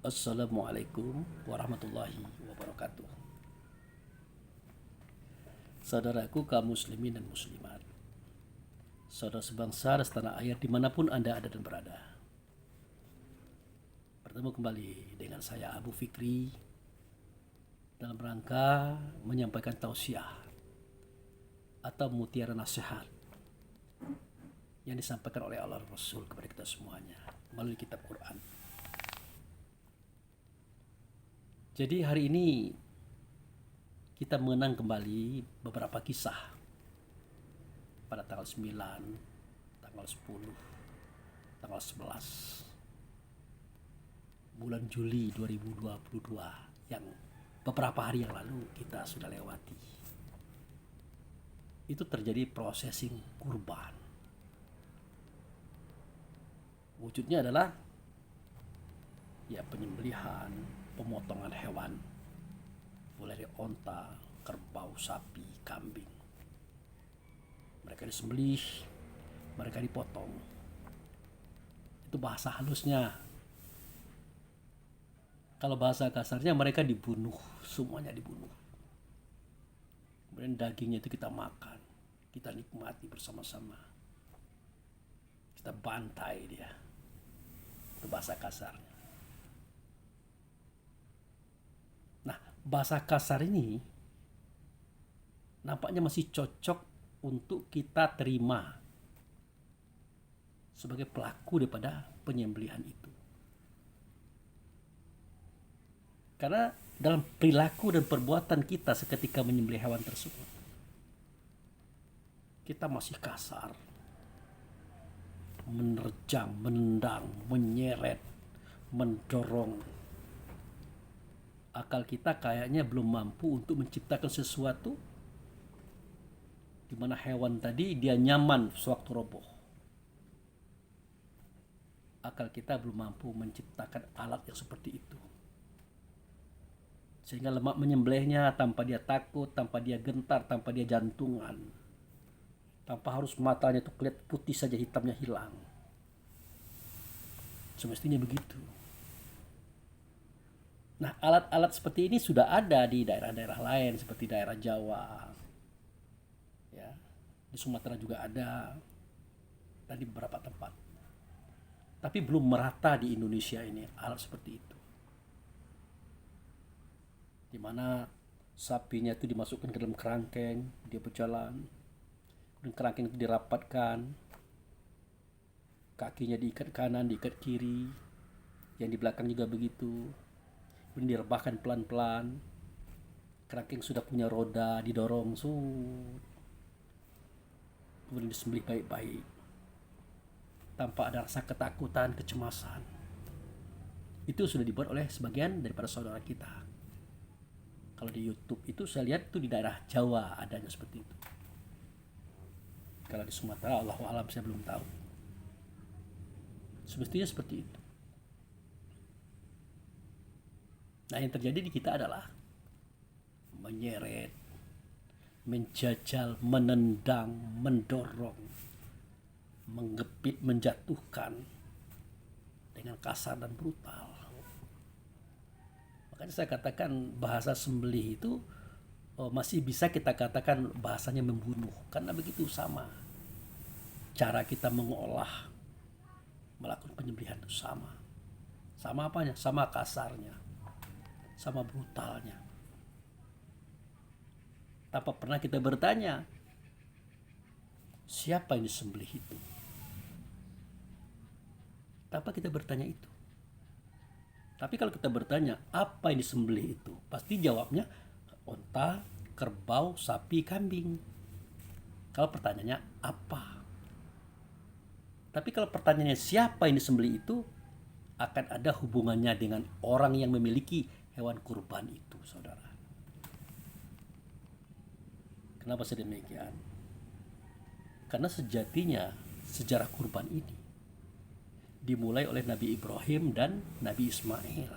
Assalamualaikum warahmatullahi wabarakatuh. Saudaraku kaum muslimin dan muslimat, saudara sebangsa dan setanah air dimanapun Anda ada dan berada. Bertemu kembali dengan saya Abu Fikri dalam rangka menyampaikan tausiah atau mutiara nasihat yang disampaikan oleh Allah Rasul kepada kita semuanya melalui kitab Quran. Jadi hari ini kita mengenang kembali beberapa kisah pada tanggal 9, tanggal 10, tanggal 11 bulan Juli 2022 yang beberapa hari yang lalu kita sudah lewati. Itu terjadi prosesing kurban. Wujudnya adalah penyembelihan, pemotongan hewan, mulai dari onta, kerbau, sapi, kambing. Mereka disembelih, mereka dipotong. Itu bahasa halusnya. Kalau bahasa kasarnya mereka dibunuh, semuanya dibunuh. Kemudian dagingnya itu kita makan, kita nikmati bersama-sama. Kita bantai dia. Itu bahasa kasarnya. Nah, bahasa kasar ini nampaknya masih cocok untuk kita terima sebagai pelaku daripada penyembelihan itu. Karena dalam perilaku dan perbuatan kita seketika menyembelih hewan tersebut, kita masih kasar, menerjang, menendang, menyeret, mendorong. Akal kita kayaknya belum mampu untuk menciptakan sesuatu di mana hewan tadi dia nyaman sewaktu roboh. Akal kita belum mampu menciptakan alat yang seperti itu. Sehingga lemak menyembelihnya tanpa dia takut, tanpa dia gentar, tanpa dia jantungan. Tanpa harus matanya itu kelihatan putih saja, hitamnya hilang. Semestinya begitu. Nah, alat-alat seperti ini sudah ada di daerah-daerah lain seperti daerah Jawa. Ya, di Sumatera juga ada dan di beberapa tempat. Tapi belum merata di Indonesia ini alat seperti itu. Di mana sapinya itu dimasukkan ke dalam kerangkeng, dia berjalan. Dan kerangkeng itu dirapatkan. Kakinya diikat kanan, diikat kiri. Yang di belakang juga begitu. Kemudian direbahkan pelan-pelan. Kerangkeng sudah punya roda, didorong. Kemudian disembelih baik-baik. Tanpa ada rasa ketakutan, kecemasan. Itu sudah dibuat oleh sebagian daripada saudara kita. Kalau di YouTube itu saya lihat itu di daerah Jawa adanya seperti itu. Kalau di Sumatera Allahu a'lam saya belum tahu. Semestinya seperti itu. Nah, yang terjadi di kita adalah menyeret, menjajal, menendang, mendorong, menggepit, menjatuhkan dengan kasar dan brutal. Makanya saya katakan bahasa sembelih itu masih bisa kita katakan bahasanya membunuh. Karena begitu sama. Cara kita mengolah, melakukan penyembelihan itu sama. Sama apanya? Sama kasarnya. Sama brutalnya. Tanpa pernah kita bertanya, siapa yang disembelih itu? Tanpa kita bertanya itu. Tapi kalau kita bertanya, apa yang disembelih itu? Pasti jawabnya, onta, kerbau, sapi, kambing. Kalau pertanyaannya, apa? Tapi kalau pertanyaannya, siapa yang disembelih itu? Akan ada hubungannya dengan orang yang memiliki hewan kurban itu, saudara. Kenapa sedemikian? Karena sejatinya sejarah kurban ini dimulai oleh Nabi Ibrahim dan Nabi Ismail.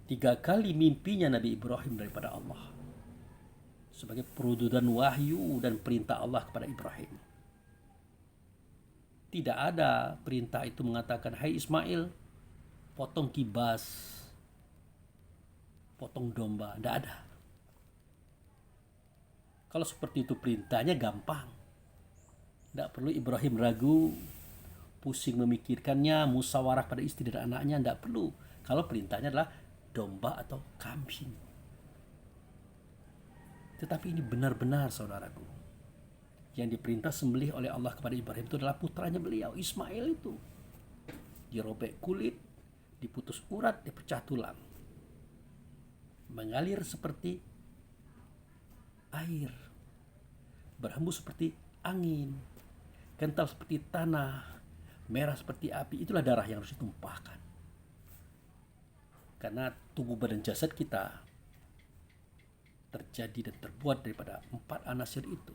3 kali mimpinya Nabi Ibrahim daripada Allah sebagai perudutan wahyu dan perintah Allah kepada Ibrahim. Tidak ada perintah itu mengatakan, hai Ismail, potong kibas, potong domba, tidak ada. Kalau seperti itu perintahnya gampang, tidak perlu Ibrahim ragu, pusing memikirkannya, musyawarah pada istri dan anaknya, tidak perlu. Kalau perintahnya adalah domba atau kambing. Tetapi ini benar-benar saudaraku, yang diperintah sembelih oleh Allah kepada Ibrahim itu adalah putranya beliau, Ismail itu. Dirobek kulit, diputus urat, dipecah tulang. Mengalir seperti air, berhembus seperti angin, kental seperti tanah, merah seperti api. Itulah darah yang harus ditumpahkan. Karena tubuh badan jasad kita terjadi dan terbuat daripada 4 anasir itu.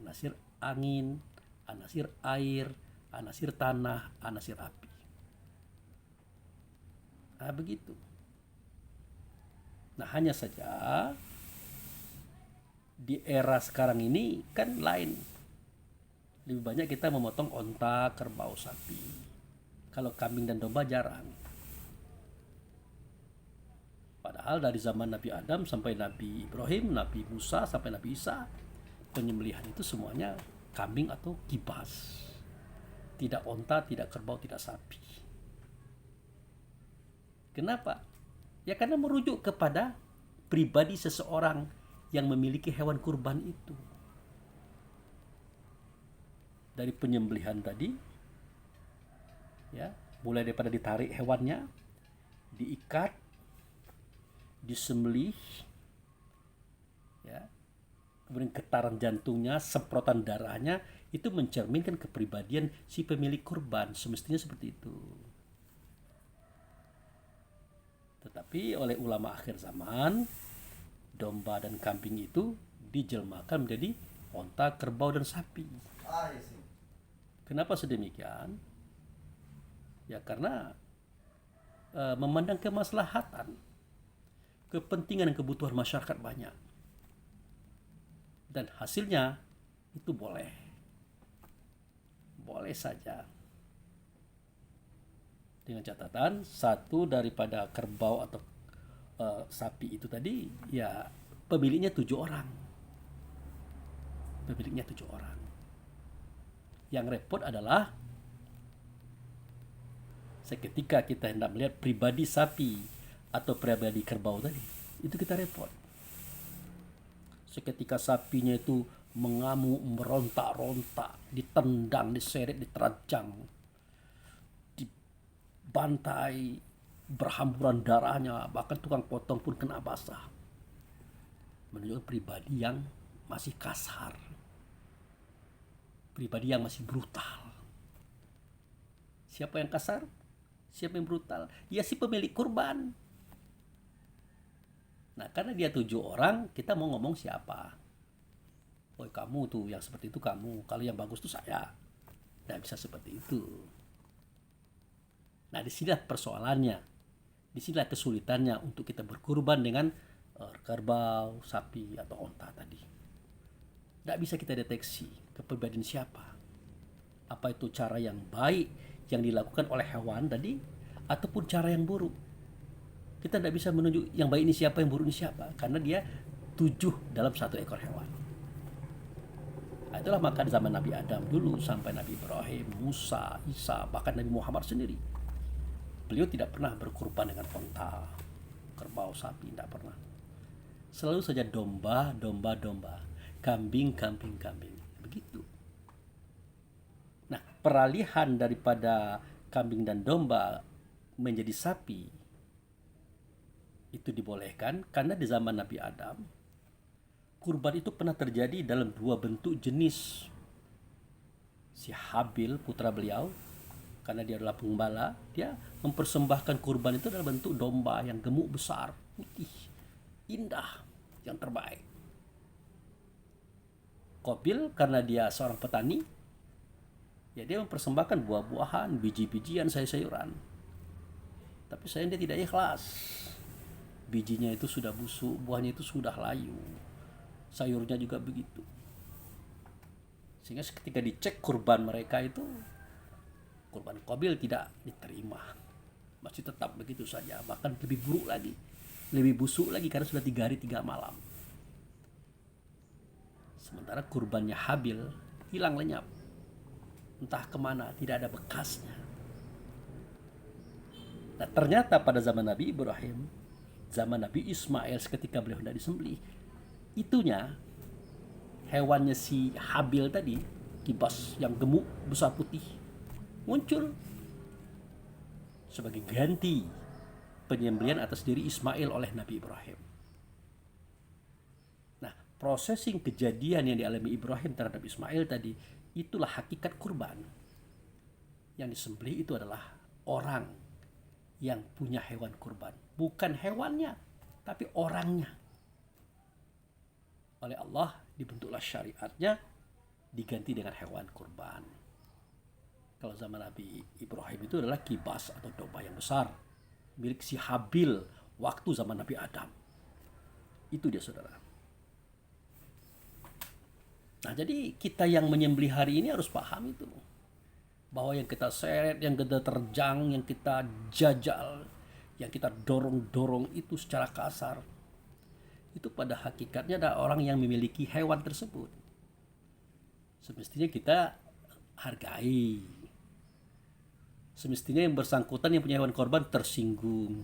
Anasir angin, anasir air, anasir tanah, anasir api. Nah, begitu. Nah, hanya saja di era sekarang ini kan lain. Lebih banyak kita memotong onta, kerbau, sapi. Kalau kambing dan domba jarang. Padahal dari zaman Nabi Adam sampai Nabi Ibrahim, Nabi Musa sampai Nabi Isa, penyembelihan itu semuanya kambing atau kibas. Tidak onta, tidak kerbau, tidak sapi. Kenapa? Ya karena merujuk kepada pribadi seseorang yang memiliki hewan kurban itu. Dari penyembelihan tadi, ya, mulai daripada ditarik hewannya, diikat, disembelih, ya, kemudian getaran jantungnya, semprotan darahnya, itu mencerminkan kepribadian si pemilik kurban. Semestinya seperti itu. Tetapi oleh ulama akhir zaman, domba dan kambing itu dijelmakan menjadi onta, kerbau, dan sapi. Kenapa sedemikian? Ya karena memandang kemaslahatan, kepentingan dan kebutuhan masyarakat banyak. Dan hasilnya itu boleh. Boleh saja. Dengan catatan, satu daripada kerbau atau sapi itu tadi, ya pemiliknya 7 orang. Pemiliknya 7 orang. Yang repot adalah seketika kita hendak melihat pribadi sapi atau pribadi kerbau tadi, itu kita repot. Seketika sapinya itu mengamuk, merontak-rontak, ditendang, diseret, diterjang, dibantai, berhamburan darahnya, bahkan tukang potong pun kena basah. Menunjukkan pribadi yang masih kasar, pribadi yang masih brutal. Siapa yang kasar? Siapa yang brutal? Ya si pemilik kurban. Nah karena dia 7 orang, kita mau ngomong siapa? Oh kamu tuh yang seperti itu kamu, kalau yang bagus tuh saya. Tidak bisa seperti itu. Nah disinilah persoalannya, disinilah kesulitannya untuk kita berkurban dengan kerbau, sapi atau onta tadi. Tidak bisa kita deteksi kepribadian siapa. Apa itu cara yang baik yang dilakukan oleh hewan tadi, ataupun cara yang buruk. Kita tidak bisa menunjuk yang baik ini siapa, yang buruk ini siapa, karena dia 7 dalam 1 ekor hewan. Nah, itulah maka zaman Nabi Adam dulu sampai Nabi Ibrahim, Musa, Isa, bahkan Nabi Muhammad sendiri, beliau tidak pernah berkurban dengan onta, kerbau, sapi, tidak pernah. Selalu saja domba, kambing. Begitu. Nah, peralihan daripada kambing dan domba menjadi sapi itu dibolehkan karena di zaman Nabi Adam kurban itu pernah terjadi dalam 2 bentuk jenis. Si Habil, putra beliau, karena dia adalah penggembala, dia mempersembahkan kurban itu dalam bentuk domba yang gemuk besar, putih, indah, yang terbaik. Qabil karena dia seorang petani, ya dia mempersembahkan buah-buahan, biji-bijian, sayur-sayuran. Tapi sayang dia tidak ikhlas. Bijinya itu sudah busuk, buahnya itu sudah layu, sayurnya juga begitu. Sehingga ketika dicek kurban mereka itu, kurban Qabil tidak diterima. masih tetap begitu saja, bahkan lebih buruk lagi, lebih busuk lagi karena sudah 3 hari 3 malam. Sementara kurbannya Habil hilang lenyap, entah kemana, tidak ada bekasnya. Nah, ternyata pada zaman Nabi Ibrahim, zaman Nabi Ismail ketika beliau hendak disembelih, itunya hewannya si Habil tadi, kibas yang gemuk besar putih, muncul sebagai ganti penyembelihan atas diri Ismail oleh Nabi Ibrahim. Nah, prosesing kejadian yang dialami Ibrahim terhadap Ismail tadi, itulah hakikat kurban. Yang disembelih itu adalah orang yang punya hewan kurban, bukan hewannya, tapi orangnya. Oleh Allah dibentuklah syariatnya, diganti dengan hewan kurban. Kalau zaman Nabi Ibrahim itu adalah kibas atau domba yang besar, milik si Habil waktu zaman Nabi Adam. Itu dia, saudara. Nah, jadi kita yang menyembelih hari ini harus paham itu, bahwa yang kita seret, yang kita terjang, yang kita jajal, yang kita dorong-dorong itu secara kasar, itu pada hakikatnya ada orang yang memiliki hewan tersebut. Semestinya kita hargai. Semestinya yang bersangkutan yang punya hewan korban tersinggung.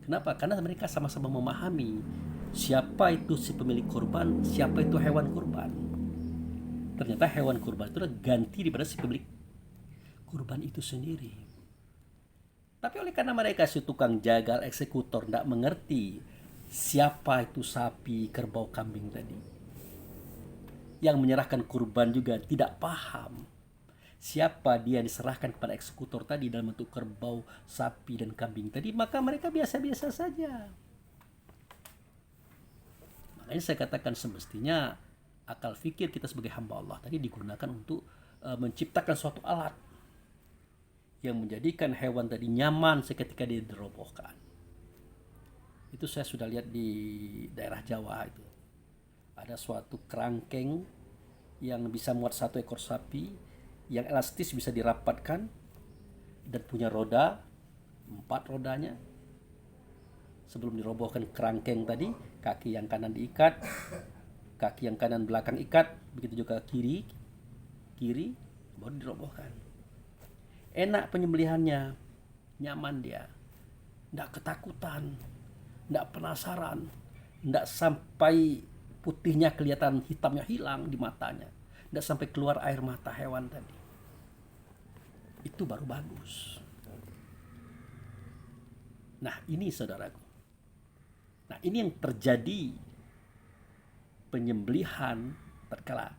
Kenapa? Karena mereka sama-sama memahami siapa itu si pemilik korban, siapa itu hewan korban. Ternyata hewan kurban itu adalah ganti daripada si pemilik kurban itu sendiri. Tapi oleh karena mereka si tukang jagal, eksekutor, tidak mengerti siapa itu sapi, kerbau, kambing tadi. Yang menyerahkan kurban juga tidak paham siapa dia yang diserahkan kepada eksekutor tadi dalam bentuk kerbau, sapi, dan kambing tadi, maka mereka biasa-biasa saja. Makanya saya katakan semestinya akal fikir kita sebagai hamba Allah tadi digunakan untuk menciptakan suatu alat yang menjadikan hewan tadi nyaman seketika dia dirobohkan. Itu saya sudah lihat di daerah Jawa itu. Ada suatu kerangkeng yang bisa muat 1 ekor sapi, yang elastis bisa dirapatkan dan punya roda, 4 rodanya. Sebelum dirobohkan kerangkeng tadi, kaki yang kanan diikat, kaki yang kanan belakang ikat, begitu juga kiri, baru dirobohkan. Enak penyembelihannya, nyaman dia, tidak ketakutan, tidak penasaran, tidak sampai putihnya kelihatan, hitamnya hilang di matanya, tidak sampai keluar air mata hewan tadi. Itu baru bagus. Nah, ini saudaraku. Nah, ini yang terjadi penyembelihan tatkala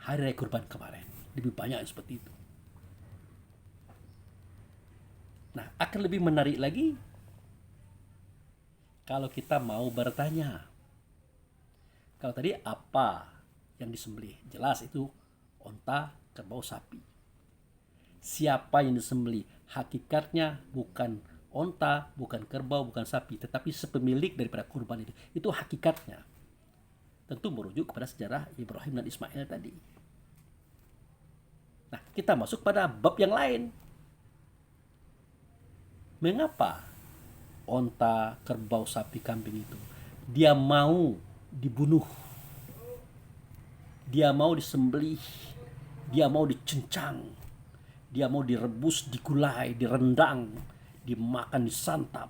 hari raya kurban kemarin. Lebih banyak seperti itu. Nah, akan lebih menarik lagi kalau kita mau bertanya. Kalau tadi apa yang disembelih? Jelas itu onta, kerbau, sapi. Siapa yang disembelih? Hakikatnya bukan onta, bukan kerbau, bukan sapi, tetapi sepemilik daripada kurban itu. Itu hakikatnya. Tentu merujuk kepada sejarah Ibrahim dan Ismail tadi. Nah, kita masuk pada bab yang lain. Mengapa onta, kerbau, sapi, kambing itu dia mau dibunuh, dia mau disembelih, dia mau dicencang, dia mau direbus, digulai, direndang, dimakan, disantap?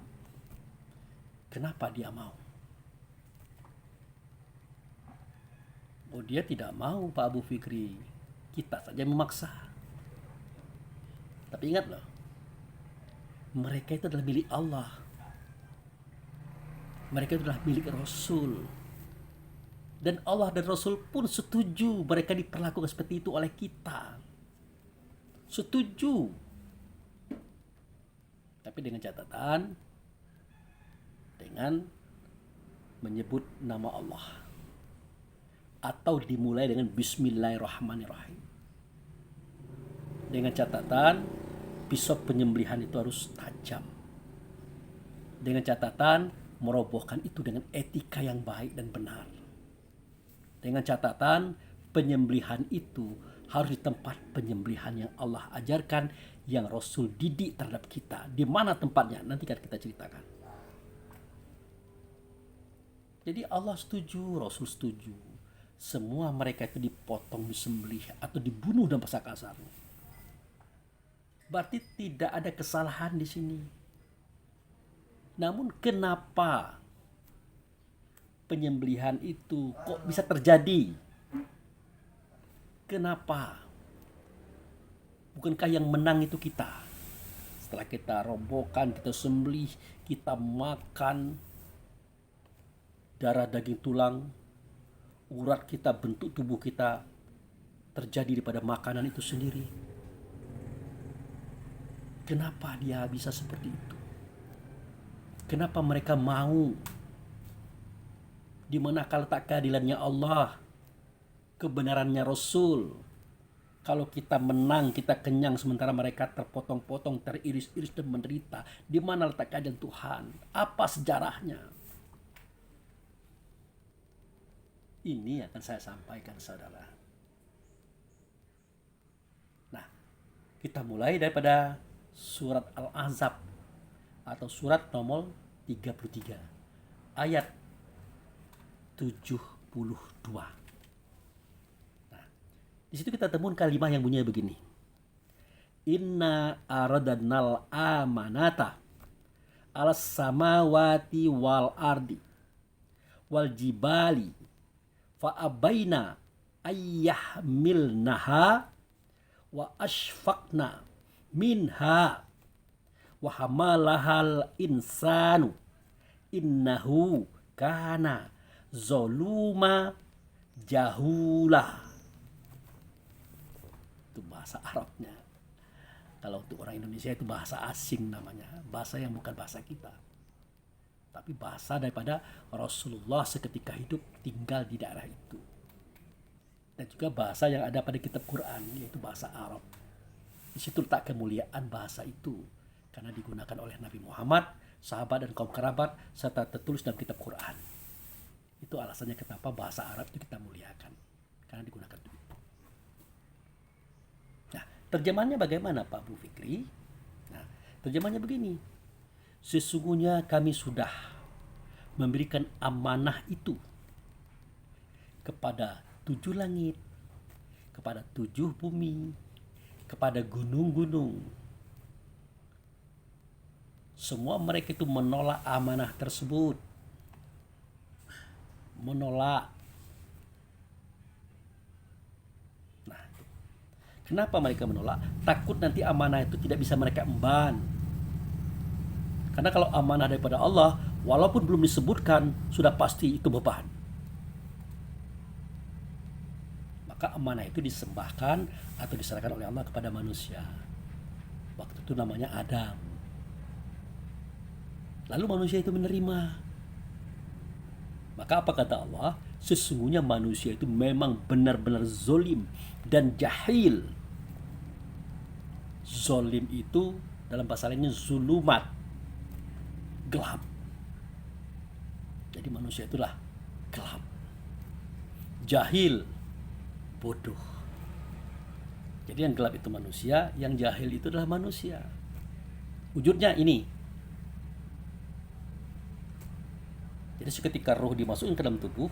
Kenapa dia mau? Oh, dia tidak mau, Pak Abu Fikri. Kita saja memaksa. Tapi ingat loh, mereka itu adalah milik Allah. Mereka itu adalah milik Rasul. Dan Allah dan Rasul pun setuju mereka diperlakukan seperti itu oleh kita. Setuju. Tapi dengan catatan, dengan menyebut nama Allah. Atau dimulai dengan Bismillahirrahmanirrahim. Dengan catatan, pisau penyembelihan itu harus tajam. Dengan catatan, merobohkan itu dengan etika yang baik dan benar. Dengan catatan, penyembelihan itu harus di tempat penyembelihan yang Allah ajarkan, yang Rasul didik terhadap kita. Di mana tempatnya? Nanti kan kita ceritakan. Jadi Allah setuju, Rasul setuju. Semua mereka itu dipotong, disembelih atau dibunuh dalam bahasa kasarnya. Berarti tidak ada kesalahan di sini. Namun kenapa penyembelihan itu kok bisa terjadi? Kenapa? Bukankah yang menang itu kita? Setelah kita robohkan, kita sembelih, kita makan darah daging tulang, urat kita, bentuk tubuh kita terjadi daripada makanan itu sendiri. Kenapa dia bisa seperti itu? Kenapa mereka mau? Di manakah letak keadilannya Allah? Kebenarannya Rasul? Kalau kita menang, kita kenyang, sementara mereka terpotong-potong, teriris-iris dan menderita. Di mana letak keadilan Tuhan? Apa sejarahnya? Ini akan saya sampaikan, saudara. Nah, kita mulai daripada surat Al-Ahzab atau surat nomor 33 ayat 72. Nah, di situ kita temukan kalimat yang bunyinya begini. Inna aradanal amanata alas samawati wal ardi wal jibali fa abaina ayyahmilnaha wa ashfaqna minha wa hamalahal insanu innahu kana zoluma jahula. Itu bahasa Arabnya. Kalau untuk orang Indonesia itu bahasa asing namanya, bahasa yang bukan bahasa kita, tapi bahasa daripada Rasulullah seketika hidup tinggal di daerah itu. Dan juga bahasa yang ada pada kitab Quran, yaitu bahasa Arab. Di situ letak kemuliaan bahasa itu, karena digunakan oleh Nabi Muhammad, sahabat dan kaum kerabat, serta tertulis dalam kitab Quran. Itu alasannya kenapa bahasa Arab itu kita muliakan, karena digunakan untuk itu. Nah, terjemahannya bagaimana Pak Bu Fikri? Nah, terjemahannya begini. Sesungguhnya kami sudah memberikan amanah itu kepada 7 langit, kepada 7 bumi, kepada gunung-gunung. Semua mereka itu menolak amanah tersebut. Menolak. Nah, kenapa mereka menolak? Takut nanti amanah itu tidak bisa mereka emban. Karena kalau amanah daripada Allah, walaupun belum disebutkan, sudah pasti itu beban. Maka amanah itu disembahkan atau diserahkan oleh Allah kepada manusia. Waktu itu namanya Adam. Lalu manusia itu menerima. Maka apa kata Allah? Sesungguhnya manusia itu memang benar-benar zolim dan jahil. Zolim itu dalam bahasa lainnya zulumat, gelap. Jadi manusia itulah gelap. Jahil, bodoh. Jadi yang gelap itu manusia, yang jahil itu adalah manusia. Wujudnya ini. Jadi seketika roh dimasukkan ke dalam tubuh,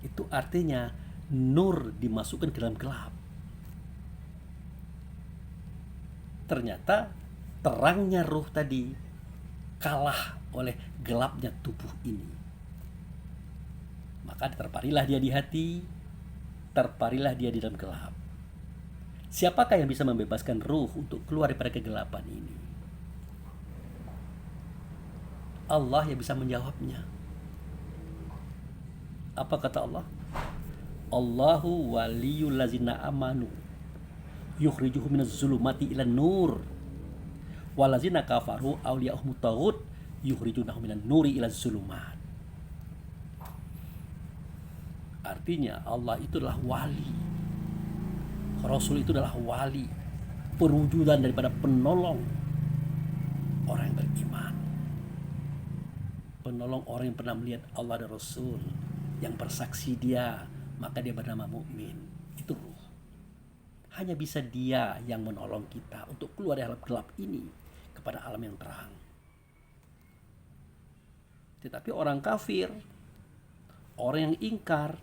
itu artinya nur dimasukkan ke dalam gelap. Ternyata terangnya roh tadi kalah oleh gelapnya tubuh ini. Maka terparilah dia di hati, terparilah dia di dalam gelap. Siapakah yang bisa membebaskan ruh untuk keluar daripada kegelapan ini? Allah yang bisa menjawabnya. Apa kata Allah? Allahu waliyul ladzina amanu yukhrijuhum minaz zulumati ilan nur walazina kafaru awliya'uhum taghut yukhrijunahum minan nuri ilaz zulumat. Artinya Allah itu adalah wali. Rasul itu adalah wali, perwujudan daripada penolong orang yang beriman. Penolong orang yang pernah melihat Allah dan Rasul, yang bersaksi dia, maka dia bernama mukmin. Itu ruh. Hanya bisa Dia yang menolong kita untuk keluar dari alam gelap ini kepada alam yang terang. Tetapi orang kafir, orang yang ingkar,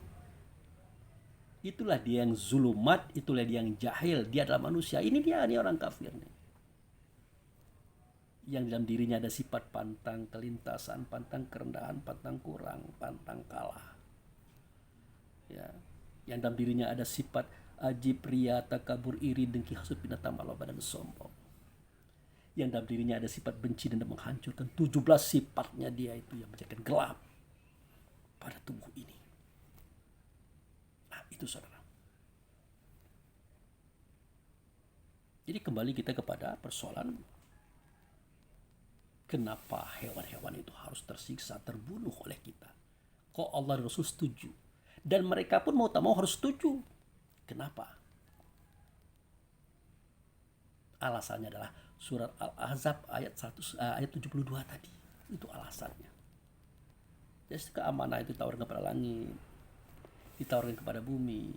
itulah dia yang zulumat, itulah dia yang jahil. Dia adalah manusia. Ini dia nih orang kafir nih. Yang dalam dirinya ada sifat pantang kelintasan, pantang kerendahan, pantang kurang, pantang kalah. Ya. Yang dalam dirinya ada sifat ajib, ria, takabur, iri, dengki, hasud, binatang, malu, dan sombong. Yang dalam dirinya ada sifat benci dan menghancurkan. 17 sifatnya dia itu yang menjadikan gelap pada tubuh ini. Nah, itu saudara. Jadi kembali kita kepada persoalan kenapa hewan-hewan itu harus tersiksa, terbunuh oleh kita. Kok Allah dan Rasul setuju? Dan mereka pun mau tak mau harus setuju. Kenapa? Alasannya adalah surat Al-Ahzab ayat 72 tadi. Itu alasannya. Jadi keamanah itu ditawarkan kepada langit, ditawarkan kepada bumi,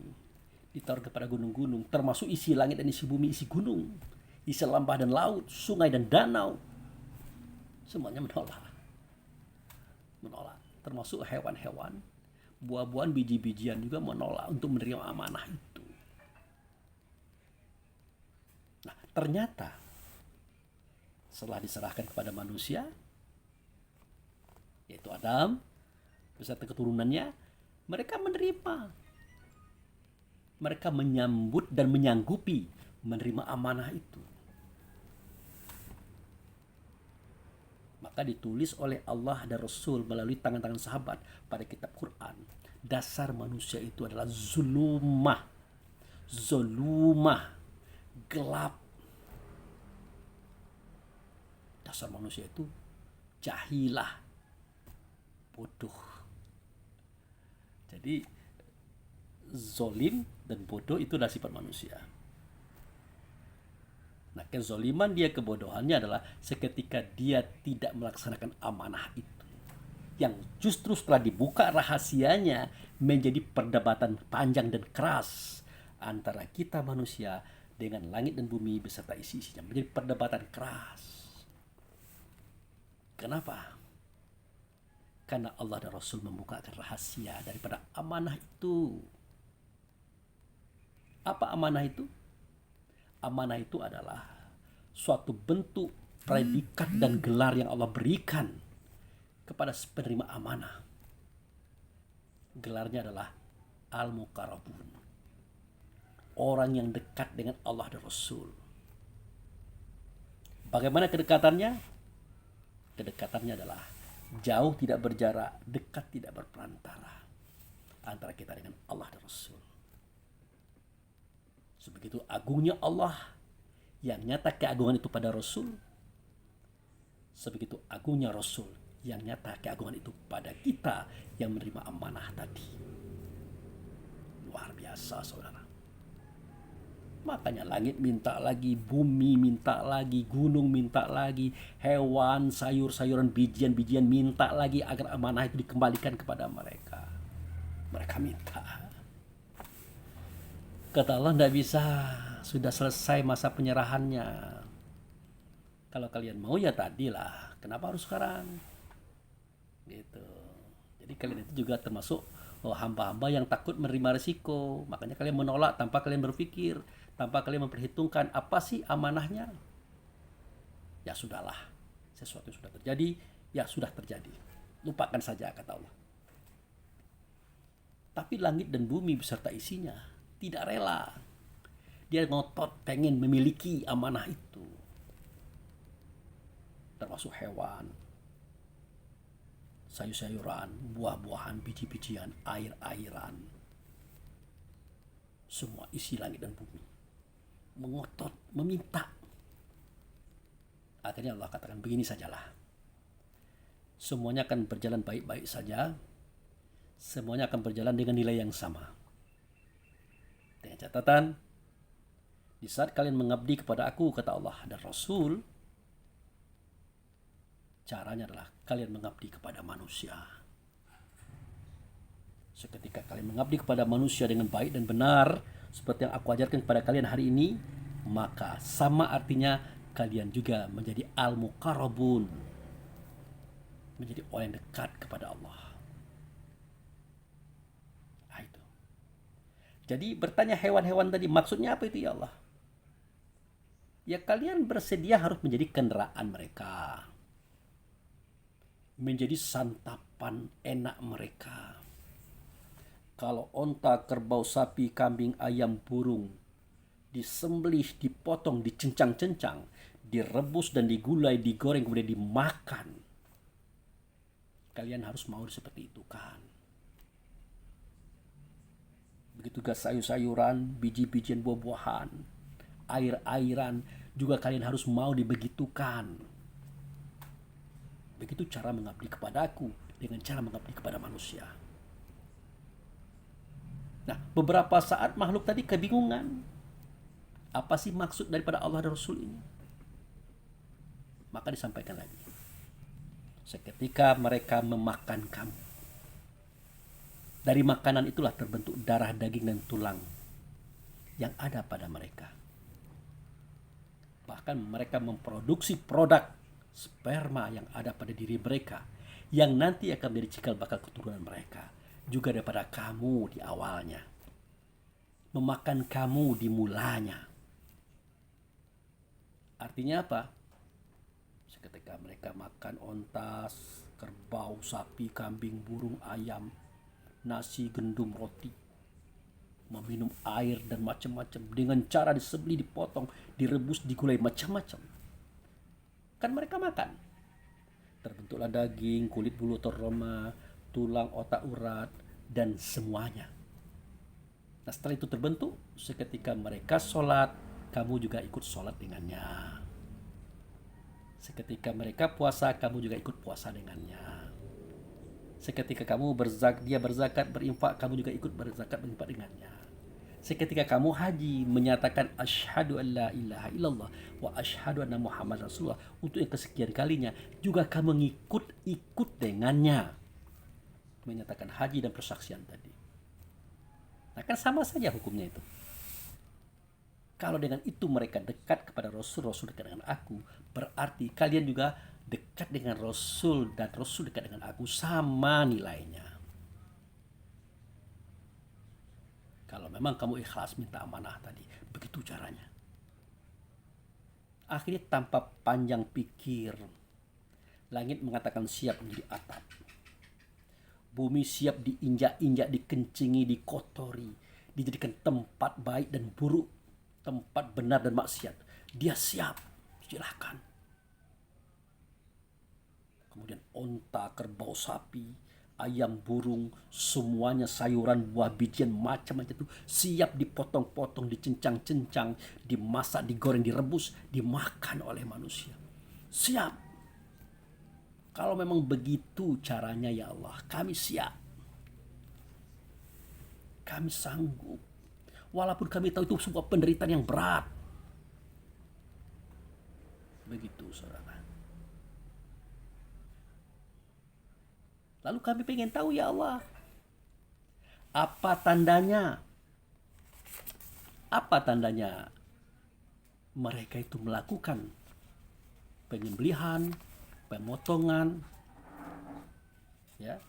ditawarkan kepada gunung-gunung, termasuk isi langit dan isi bumi, isi gunung, isi lembah dan laut, sungai dan danau. Semuanya menolak. Termasuk hewan-hewan, buah-buahan, biji-bijian juga menolak untuk menerima amanah itu. Nah, ternyata setelah diserahkan kepada manusia, yaitu Adam beserta keturunannya, mereka menerima. Mereka menyambut dan menyanggupi menerima amanah itu. Maka ditulis oleh Allah dan Rasul melalui tangan-tangan sahabat pada kitab Quran. Dasar manusia itu adalah zulumah, gelap. Dasar manusia itu jahilah, bodoh. Jadi zolim dan bodoh itu adalah sifat manusia. Nah, kezoliman dia, kebodohannya adalah seketika dia tidak melaksanakan amanah itu. Yang justru setelah dibuka rahasianya menjadi perdebatan panjang dan keras antara kita manusia dengan langit dan bumi beserta isi-isinya. Menjadi perdebatan keras. Kenapa? Karena Allah dan Rasul membukakan rahasia daripada amanah itu. Apa amanah itu? Amanah itu adalah suatu bentuk predikat dan gelar yang Allah berikan kepada penerima amanah. Gelarnya adalah Al-Muqarrabun. Orang yang dekat dengan Allah dan Rasul. Bagaimana kedekatannya? Kedekatannya adalah jauh tidak berjarak, dekat tidak berperantara antara kita dengan Allah dan Rasul. Sebegitu agungnya Allah yang nyata keagungan itu pada Rasul, sebegitu agungnya Rasul yang nyata keagungan itu pada kita yang menerima amanah tadi. Luar biasa, saudara. Makanya langit minta lagi, bumi minta lagi, gunung minta lagi, hewan, sayur-sayuran, bijian-bijian minta lagi agar amanah itu dikembalikan kepada mereka. Mereka minta. Kata Allah, tidak bisa, sudah selesai masa penyerahannya. Kalau kalian mau ya tadilah, kenapa harus sekarang? Gitu. Jadi kalian itu juga termasuk hamba-hamba yang takut menerima risiko. Makanya kalian menolak tanpa kalian berpikir, tanpa kalian memperhitungkan apa sih amanahnya. Ya sudahlah, sesuatu yang sudah terjadi, ya sudah terjadi. Lupakan saja, kata Allah. Tapi langit dan bumi beserta isinya tidak rela. Dia ngotot pengen memiliki amanah itu. Termasuk hewan, sayur-sayuran, buah-buahan, biji-bijian, air-airan. Semua isi langit dan bumi. Mengotot, meminta. Akhirnya Allah katakan begini sajalah. Semuanya akan berjalan baik-baik saja. Semuanya akan berjalan dengan nilai yang sama. Dengan catatan, di saat kalian mengabdi kepada aku, kata Allah dan Rasul, caranya adalah kalian mengabdi kepada manusia. Seketika kalian mengabdi kepada manusia dengan baik dan benar, seperti yang aku ajarkan kepada kalian hari ini, maka sama artinya kalian juga menjadi al-muqarrabun, menjadi orang yang dekat kepada Allah. Nah, itu. Jadi bertanya hewan-hewan tadi, maksudnya apa itu ya Allah? Ya kalian bersedia harus menjadi kendaraan mereka, menjadi santapan enak mereka. Kalau onta, kerbau, sapi, kambing, ayam, burung disembelih, dipotong, dicencang-cencang, direbus dan digulai, digoreng, kemudian dimakan, kalian harus mau seperti itu kan? Begitu juga sayur-sayuran, biji-bijian, buah-buahan, air-airan juga kalian harus mau dibegitukan. Begitu cara mengabdi kepadaku dengan cara mengabdi kepada manusia. Nah, beberapa saat makhluk tadi kebingungan. Apa sih maksud daripada Allah dan Rasul ini? Maka disampaikan lagi. Seketika mereka memakan kamu, dari makanan itulah terbentuk darah, daging, dan tulang yang ada pada mereka. Bahkan mereka memproduksi produk sperma yang ada pada diri mereka, yang nanti akan menjadi cikal bakal keturunan mereka. Juga daripada kamu di awalnya, memakan kamu di mulanya. Artinya apa? Seketika mereka makan onta, kerbau, sapi, kambing, burung, ayam, nasi, gandum, roti, meminum air dan macam-macam dengan cara disembelih, dipotong, direbus, digulai, macam-macam. Kan mereka makan. Terbentuklah daging, kulit, bulu, teroma, tulang, otak, urat, dan semuanya. Nah, setelah itu terbentuk, seketika mereka sholat, kamu juga ikut sholat dengannya. Seketika mereka puasa, kamu juga ikut puasa dengannya. Seketika kamu dia berzakat, berinfak, kamu juga ikut berzakat, berinfak dengannya. Seketika kamu haji, menyatakan asyhadu an la ilaha illallah wa asyhadu anna Muhammad Rasulullah untuk yang kesekian kalinya, juga kamu ikut dengannya, menyatakan haji dan persaksian tadi. Nah, kan sama saja hukumnya itu. Kalau dengan itu mereka dekat kepada Rasul, Rasul dekat dengan aku, berarti kalian juga dekat dengan Rasul dan Rasul dekat dengan aku, sama nilainya. Kalau memang kamu ikhlas minta amanah tadi, begitu caranya. Akhirnya tanpa panjang pikir, langit mengatakan siap menjadi atap. Bumi siap diinjak-injak, dikencingi, dikotori, dijadikan tempat baik dan buruk, tempat benar dan maksiat. Dia siap, silahkan. Kemudian onta, kerbau, sapi, ayam, burung, semuanya sayuran, buah, bijian, macam-macam itu siap dipotong-potong, dicencang-cencang, dimasak, digoreng, direbus, dimakan oleh manusia. Siap. Kalau memang begitu caranya ya Allah, kami siap. Kami sanggup. Walaupun kami tahu itu sebuah penderitaan yang berat. Begitu, saudara. Lalu kami pengen tahu ya Allah, apa tandanya? Apa tandanya mereka itu melakukan penyembelihan, pemotongan, ya,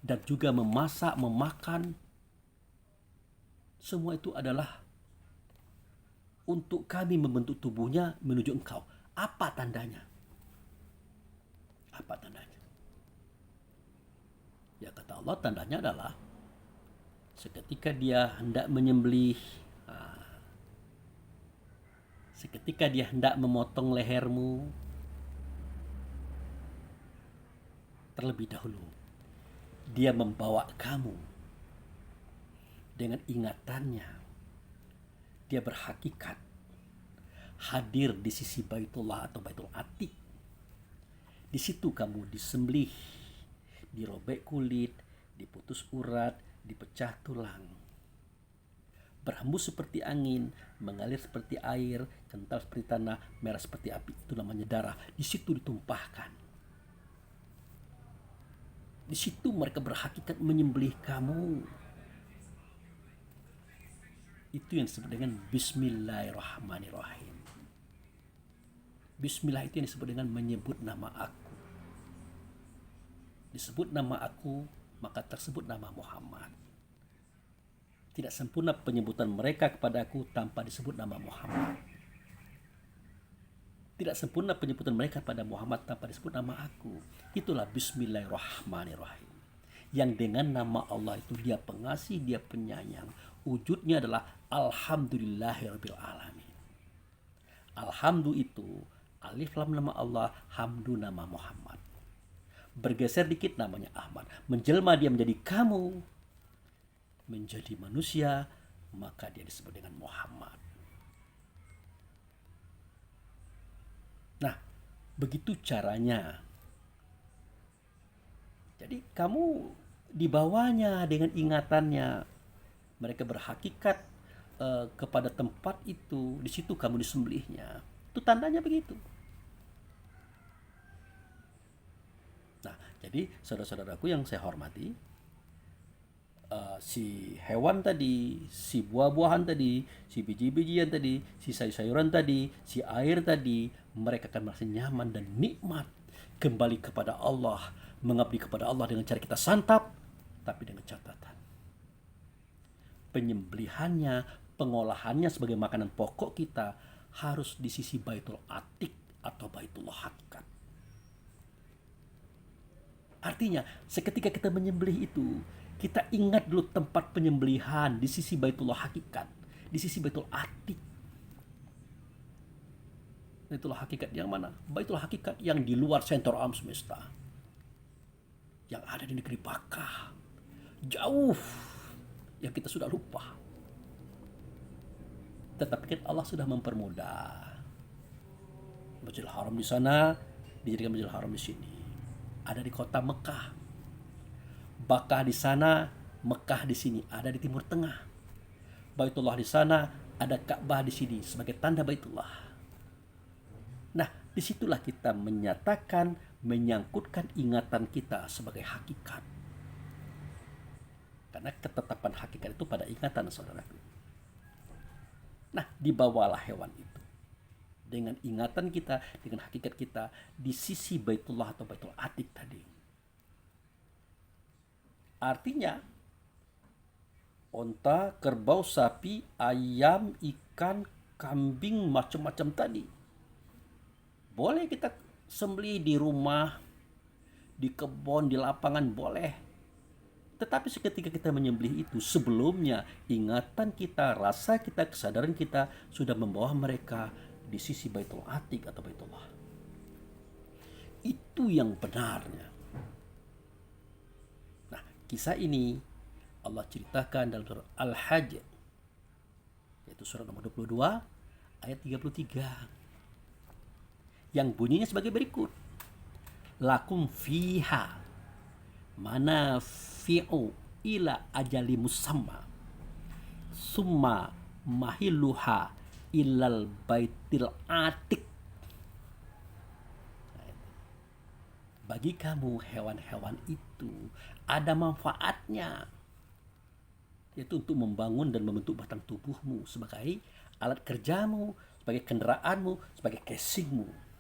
dan juga memasak, memakan. Semua itu adalah untuk kami membentuk tubuhnya menuju Engkau. Apa tandanya? Apa tandanya? Ya, kata Allah, tandanya adalah seketika dia hendak menyembelih, seketika dia hendak memotong lehermu, terlebih dahulu dia membawa kamu dengan ingatannya. Dia berhakikat hadir di sisi Baitullah atau Baitul Atiq. Di situ kamu disembelih, dirobek kulit, diputus urat, dipecah tulang. Berhembus seperti angin, mengalir seperti air, kental seperti tanah, merah seperti api. Itu namanya darah. Di situ ditumpahkan. Di situ mereka berhakikat menyembelih kamu. Itu yang disebut dengan Bismillahirrahmanirrahim. Bismillah itu yang disebut dengan menyebut nama aku. Disebut nama aku, maka tersebut nama Muhammad. Tidak sempurna penyebutan mereka kepada aku tanpa disebut nama Muhammad. Tidak sempurna penyebutan mereka pada Muhammad tanpa disebut nama aku. Itulah Bismillahirrahmanirrahim. Yang dengan nama Allah itu dia pengasih, dia penyayang. Wujudnya adalah Alhamdulillahirabbil alamin. Alhamdu itu alif lam nama Allah, hamdu nama Muhammad. Bergeser dikit namanya Ahmad. Menjelma dia menjadi kamu, menjadi manusia, maka dia disebut dengan Muhammad. Nah, begitu caranya. Jadi kamu dibawanya dengan ingatannya. Mereka berhakikat kepada tempat itu, di situ kamu disembelihnya. Itu tandanya begitu. Nah, jadi saudara-saudaraku yang saya hormati, si hewan tadi, si buah-buahan tadi, si biji-bijian tadi, si sayur-sayuran tadi, si air tadi, mereka akan merasa nyaman dan nikmat kembali kepada Allah, mengabdi kepada Allah dengan cara kita santap, tapi dengan catatan penyembelihannya, pengolahannya sebagai makanan pokok kita harus di sisi Baitul Atiq atau Baitullah Hakikat. Artinya, seketika kita menyembelih itu, kita ingat dulu tempat penyembelihan di sisi Baitullah Hakikat, di sisi Baitul Atiq. Baitullah Hakikat yang mana? Baitullah Hakikat yang di luar sentor alam semesta, yang ada di negeri Bakkah, jauh, yang kita sudah lupa. Tetapi kan Allah sudah mempermudah. Masjidil Haram di sana dijadikan Masjidil Haram di sini. Ada di kota Mekah. Bakkah di sana, Mekah di sini, ada di Timur Tengah. Baitullah di sana, ada Ka'bah di sini sebagai tanda Baitullah. Nah, disitulah kita menyatakan, menyangkutkan ingatan kita sebagai hakikat. Karena ketetapan hakikat itu pada ingatan, saudaraku. Nah, dibawalah hewan itu dengan ingatan kita, dengan hakikat kita di sisi Baitullah atau Baitul Atiq tadi. Artinya, onta, kerbau, sapi, ayam, ikan, kambing, macam-macam tadi. Boleh kita sembelih di rumah, di kebun, di lapangan, boleh. Tetapi seketika kita menyembelih itu, sebelumnya ingatan kita, rasa kita, kesadaran kita sudah membawa mereka di sisi Baitul Atiq atau Baitullah. Itu yang benarnya. Nah, kisah ini Allah ceritakan dalam surah Al-Hajj, yaitu surat nomor 22 ayat 33, yang bunyinya sebagai berikut. Lakum fiha manafi'u ila ajali musamma summa mahiluha ilal baitil atiq. Bagi kamu hewan-hewan itu ada manfaatnya, yaitu untuk membangun dan membentuk batang tubuhmu sebagai alat kerjamu, sebagai kendaraanmu, sebagai casingmu.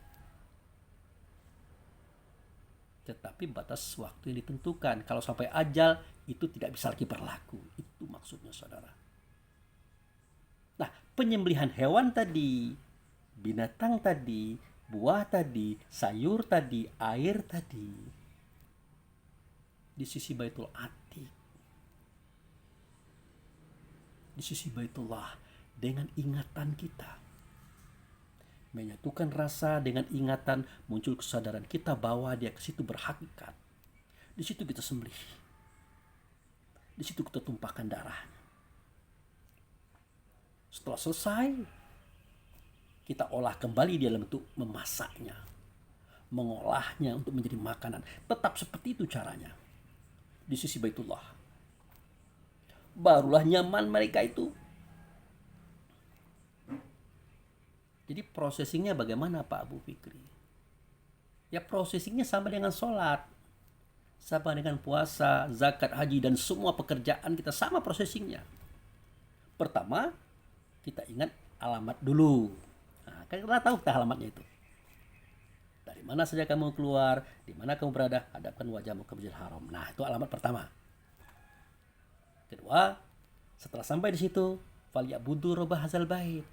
Tetapi batas waktu yang ditentukan. Kalau sampai ajal, itu tidak bisa lagi berlaku. Itu maksudnya, saudara. Nah, penyembelihan hewan tadi, binatang tadi, buah tadi, sayur tadi, air tadi, di sisi Baitul Atiq, di sisi Baitullah, dengan ingatan kita. Menyatukan rasa dengan ingatan, muncul kesadaran kita bahwa dia ke situ berhakikat. Di situ kita sembelih. Di situ kita tumpahkan darahnya. Setelah selesai, kita olah kembali dia dalam bentuk memasaknya, mengolahnya untuk menjadi makanan. Tetap seperti itu caranya. Di sisi Baitullah. Barulah nyaman mereka itu. Jadi processingnya bagaimana Pak Abu Fikri? Ya processingnya sama dengan sholat, sama dengan puasa, zakat, haji, dan semua pekerjaan kita sama processingnya. Pertama, kita ingat alamat dulu. Nah, kan kita tahu kita alamatnya itu. Dari mana saja kamu keluar, di mana kamu berada, hadapkan wajahmu ke Masjidil Haram. Nah, itu alamat pertama. Kedua, setelah sampai di situ, falyabudu rabb hadzal bait.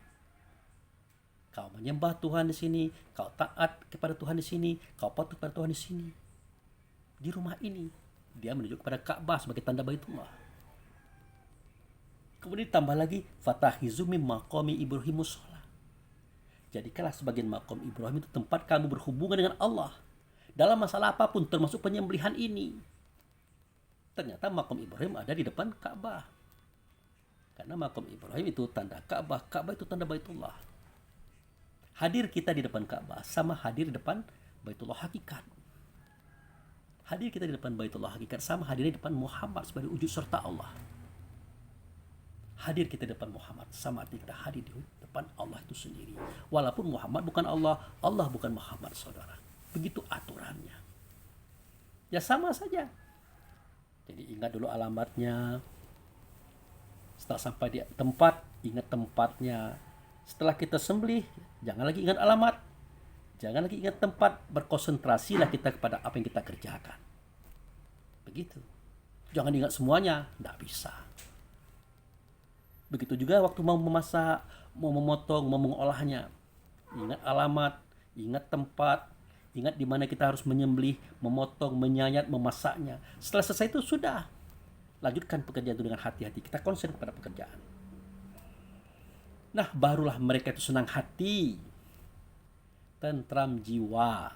Kau menyembah Tuhan di sini, kau taat kepada Tuhan di sini, kau patuh kepada Tuhan di sini. Di rumah ini, dia menuju kepada Ka'bah sebagai tanda Baitullah. Kemudian tambah lagi, fatahizu mim maqami Ibrahim musholla. Jadikanlah sebagian makom Ibrahim itu tempat kamu berhubungan dengan Allah dalam masalah apapun, termasuk penyembelihan ini. Ternyata makom Ibrahim ada di depan Ka'bah. Karena makom Ibrahim itu tanda Ka'bah, Ka'bah itu tanda Baitullah. Hadir kita di depan Ka'bah sama hadir di depan Baitullah hakikat. Hadir kita di depan Baitullah hakikat sama hadir di depan Muhammad sebagai wujud serta Allah. Hadir kita di depan Muhammad sama arti kita hadir di depan Allah itu sendiri. Walaupun Muhammad bukan Allah, Allah bukan Muhammad, saudara. Begitu aturannya. Ya sama saja. Jadi ingat dulu alamatnya. Setelah sampai di tempat, ingat tempatnya. Setelah kita sembelih, jangan lagi ingat alamat. Jangan lagi ingat tempat. Berkonsentrasilah kita kepada apa yang kita kerjakan. Begitu. Jangan ingat semuanya. Tidak bisa. Begitu juga waktu mau memasak, mau memotong, mau mengolahnya. Ingat alamat, ingat tempat, ingat di mana kita harus menyembelih, memotong, menyayat, memasaknya. Setelah selesai itu sudah. Lanjutkan pekerjaan itu dengan hati-hati. Kita konsen pada pekerjaan. Nah, barulah mereka itu senang hati, tentram jiwa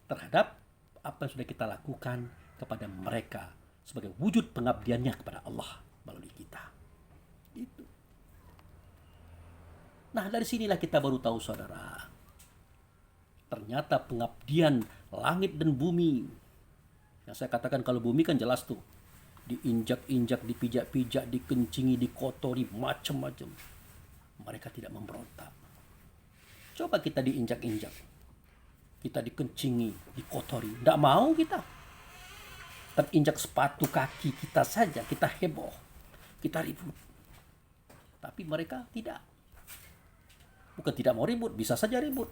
terhadap apa yang sudah kita lakukan kepada mereka sebagai wujud pengabdiannya kepada Allah melalui kita. Itu. Nah, dari sinilah kita baru tahu, saudara. Ternyata pengabdian langit dan bumi. Yang saya katakan kalau bumi kan jelas tuh. Diinjak-injak, dipijak-pijak, dikencingi, dikotori, macam-macam. Mereka tidak memberontak. Coba kita diinjak-injak. Kita dikencingi, dikotori. Tidak mau kita. Terinjak sepatu kaki kita saja, kita heboh. Kita ribut. Tapi mereka tidak. Bukan tidak mau ribut, bisa saja ribut.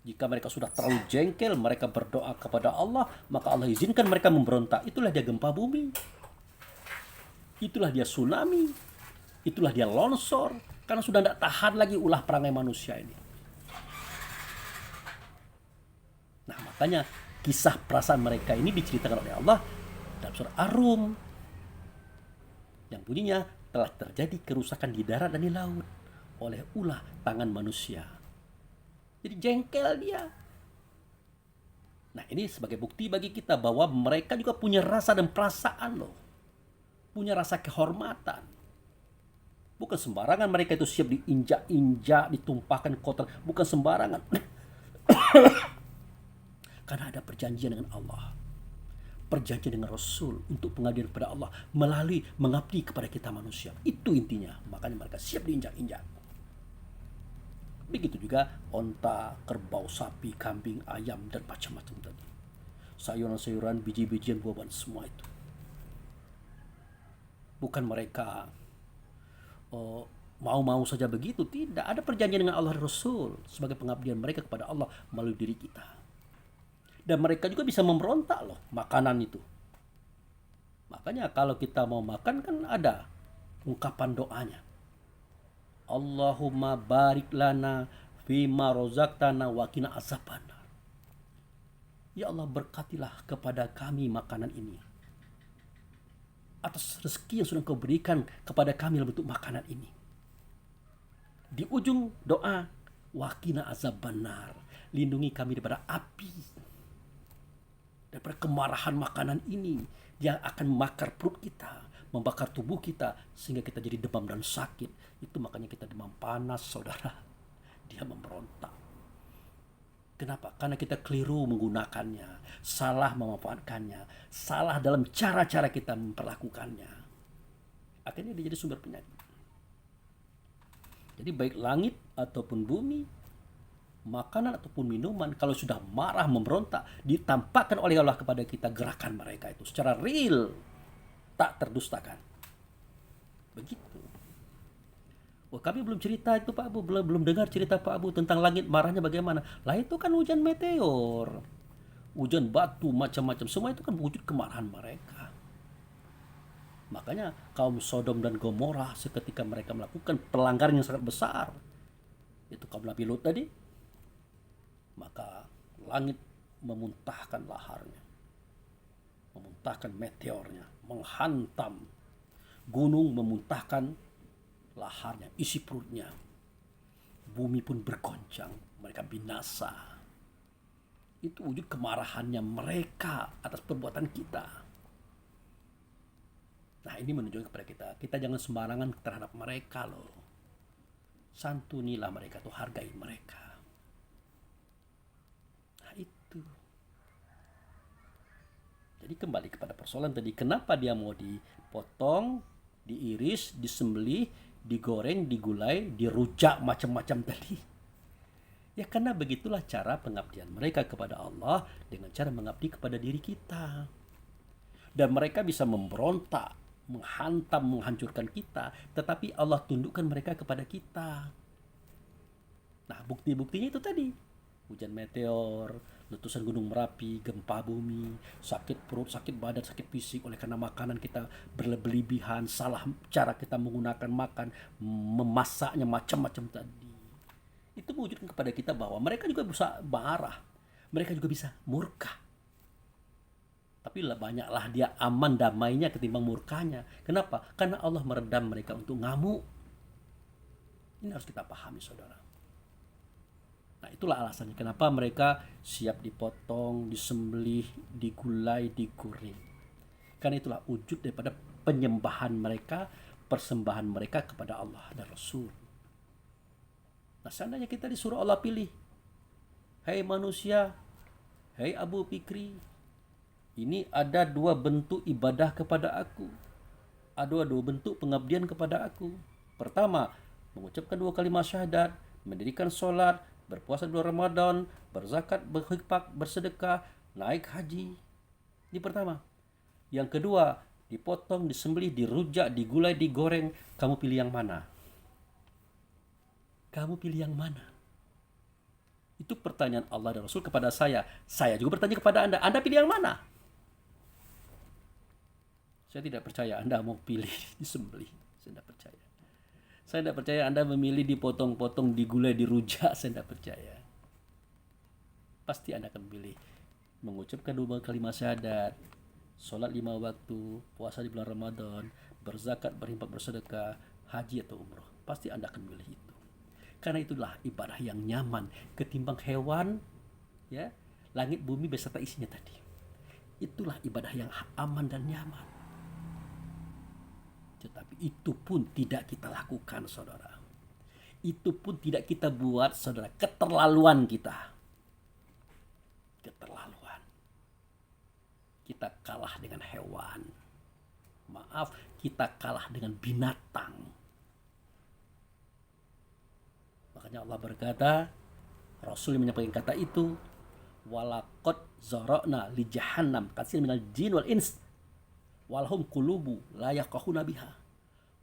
Jika mereka sudah terlalu jengkel, mereka berdoa kepada Allah, maka Allah izinkan mereka memberontak. Itulah dia gempa bumi. Itulah dia tsunami. Itulah dia longsor. Karena sudah tidak tahan lagi ulah perangai manusia ini. Nah, makanya kisah perasaan mereka ini diceritakan oleh Allah dalam surah Ar-Rum. Yang bunyinya, telah terjadi kerusakan di darat dan di laut oleh ulah tangan manusia. Jadi jengkel dia. Nah, ini sebagai bukti bagi kita bahwa mereka juga punya rasa dan perasaan loh. Punya rasa kehormatan. Bukan sembarangan mereka itu siap diinjak-injak, ditumpahkan kotor. Bukan sembarangan. Karena ada perjanjian dengan Allah. Perjanjian dengan Rasul untuk pengabdian kepada Allah melalui mengabdi kepada kita manusia. Itu intinya. Makanya mereka siap diinjak-injak. Begitu juga onta, kerbau, sapi, kambing, ayam, dan macam-macam tadi. Sayuran-sayuran, biji-bijian, buah-buahan, semua itu. Bukan mereka mau-mau saja begitu. Tidak. Ada perjanjian dengan Allah dan Rasul sebagai pengabdian mereka kepada Allah melalui diri kita. Dan mereka juga bisa memberontak loh makanan itu. Makanya kalau kita mau makan kan ada ungkapan doanya. Allahumma barik lana fima rozaqtana wa qina azabannar. Ya Allah, berkatilah kepada kami makanan ini. Atas rezeki yang sudah Kau berikan kepada kami dalam bentuk makanan ini. Di ujung doa, wa qina azabannar. Lindungi kami daripada api. Daripada kemarahan makanan ini yang akan membakar perut kita, membakar tubuh kita sehingga kita jadi demam dan sakit. Itu makanya kita demam panas, saudara. Dia memberontak. Kenapa? Karena kita keliru menggunakannya, salah memanfaatkannya, salah dalam cara-cara kita memperlakukannya. Akhirnya dia jadi sumber penyakit. Jadi baik langit ataupun bumi, makanan ataupun minuman, kalau sudah marah memberontak, ditampakkan oleh Allah kepada kita gerakan mereka itu secara real, tak terdustakan. Begitu. Oh, kami belum cerita itu Pak Abu, belum dengar cerita Pak Abu tentang langit marahnya bagaimana. Lah itu kan hujan meteor, hujan batu macam-macam, semua itu kan wujud kemarahan mereka. Makanya kaum Sodom dan Gomora seketika mereka melakukan pelanggaran yang sangat besar, itu kaum Nabi Lut tadi, maka langit memuntahkan laharnya, memuntahkan meteornya, menghantam gunung, memuntahkan laharnya, isi perutnya. Bumi pun bergoncang, mereka binasa. Itu wujud kemarahannya mereka atas perbuatan kita. Nah, ini menunjukkan kepada kita, kita jangan sembarangan terhadap mereka loh. Santunilah mereka tuh, hargai mereka. Nah, itu. Jadi kembali kepada persoalan tadi, kenapa dia mau dipotong, diiris, disembelih, digoreng, digulai, dirujak macam-macam tadi? Ya karena begitulah cara pengabdian mereka kepada Allah dengan cara mengabdi kepada diri kita. Dan mereka bisa memberontak, menghantam, menghancurkan kita, tetapi Allah tundukkan mereka kepada kita. Nah, bukti-buktinya itu tadi. Hujan meteor, letusan gunung Merapi, gempa bumi, sakit perut, sakit badan, sakit fisik oleh karena makanan kita berlebihan, salah cara kita menggunakan makan, memasaknya macam-macam tadi. Itu mewujudkan kepada kita bahwa mereka juga bisa marah, mereka juga bisa murka. Tapi banyaklah dia aman damainya ketimbang murkanya. Kenapa? Karena Allah meredam mereka untuk ngamuk. Ini harus kita pahami, saudara. Nah, itulah alasannya kenapa mereka siap dipotong, disembelih, digulai, digoreng. Karena itulah wujud daripada penyembahan mereka, persembahan mereka kepada Allah dan Rasul. Nah, seandainya kita disuruh Allah pilih, hai manusia, hai Abu Fikri, ini ada dua bentuk ibadah kepada aku. Ada dua bentuk pengabdian kepada aku. Pertama, mengucapkan 2 kalimat syahadat, mendirikan sholat, berpuasa di bulan Ramadan, berzakat, berinfak, bersedekah, naik haji. Ini pertama. Yang kedua, dipotong, disembelih, dirujak, digulai, digoreng. Kamu pilih yang mana? Kamu pilih yang mana? Itu pertanyaan Allah dan Rasul kepada saya. Saya juga bertanya kepada Anda. Anda pilih yang mana? Saya tidak percaya Anda mau pilih disembelih. Saya tidak percaya. Saya tidak percaya Anda memilih dipotong-potong, digulai, dirujak. Saya tidak percaya. Pasti Anda akan pilih mengucapkan 2 kalimat syahadat, sholat 5 waktu, puasa di bulan Ramadan, berzakat, berinfak, bersedekah, haji atau umroh. Pasti Anda akan pilih itu. Karena itulah ibadah yang nyaman ketimbang hewan, ya, langit bumi beserta isinya tadi. Itulah ibadah yang aman dan nyaman. Tetapi itu pun tidak kita lakukan, saudara. Itu pun tidak kita buat, saudara. Keterlaluan kita. Keterlaluan. Kita kalah dengan hewan. Maaf, kita kalah dengan binatang. Makanya Allah berkata, Rasul menyampaikan kata itu, walaqad zara'na li jahannam katsiran minal jin wal ins walhum qulubu la yafqahuna biha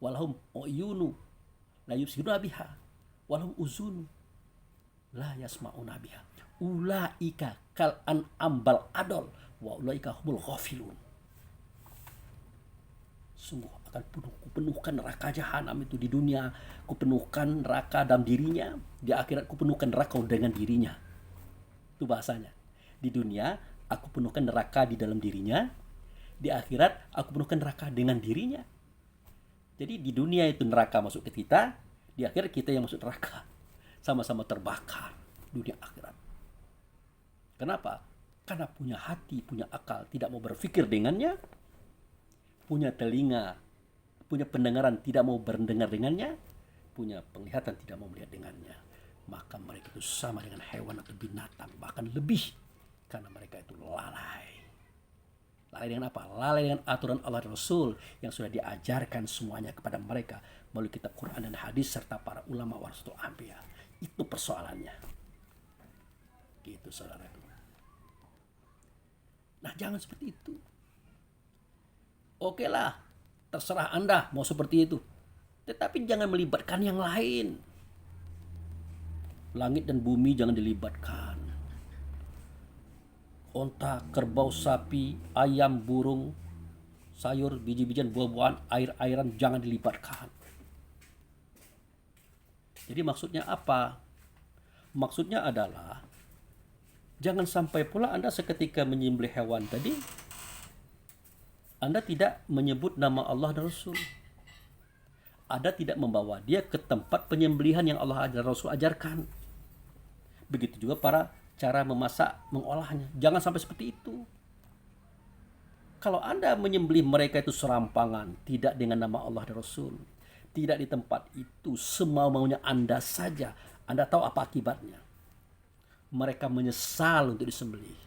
walhum uyunu la yubsiruna biha walhum uzunu la yasma'una biha ulaika kal an'am bal adol wa ulaika humul ghafilun. Sungguh akan kupenuhkan neraka jahanam itu di dunia, kupenuhkan neraka dalam dirinya, di akhirat kupenuhkan neraka dengan dirinya. Itu bahasanya. Di dunia aku penuhkan neraka di dalam dirinya, di akhirat aku penuhkan neraka dengan dirinya. Jadi di dunia itu neraka masuk ke kita, di akhirat kita yang masuk neraka. Sama-sama terbakar dunia akhirat. Kenapa? Karena punya hati, punya akal, tidak mau berpikir dengannya, punya telinga, punya pendengaran, tidak mau berdengar dengannya, punya penglihatan, tidak mau melihat dengannya. Maka mereka itu sama dengan hewan atau binatang, bahkan lebih, karena mereka itu lalai. Lalai dengan apa? Lalai dengan aturan Allah dan Rasul yang sudah diajarkan semuanya kepada mereka melalui kitab Quran dan hadis serta para ulama warasatul anbiya. Itu persoalannya. Gitu, saudaraku. Nah, jangan seperti itu. Oke lah, terserah Anda mau seperti itu. Tetapi jangan melibatkan yang lain. Langit dan bumi jangan dilibatkan. Onta, kerbau, sapi, ayam, burung, sayur, biji-bijian, buah-buahan, air-airan jangan dilibatkan. Jadi maksudnya apa? Maksudnya adalah jangan sampai pula Anda seketika menyembelih hewan tadi, Anda tidak menyebut nama Allah dan Rasul. Anda tidak membawa dia ke tempat penyembelihan yang Allah dan Rasul ajarkan. Begitu juga para cara memasak, mengolahnya. Jangan sampai seperti itu. Kalau Anda menyembelih mereka itu serampangan, tidak dengan nama Allah dan Rasul, tidak di tempat itu, semau-maunya Anda saja, Anda tahu apa akibatnya. Mereka menyesal untuk disembelih.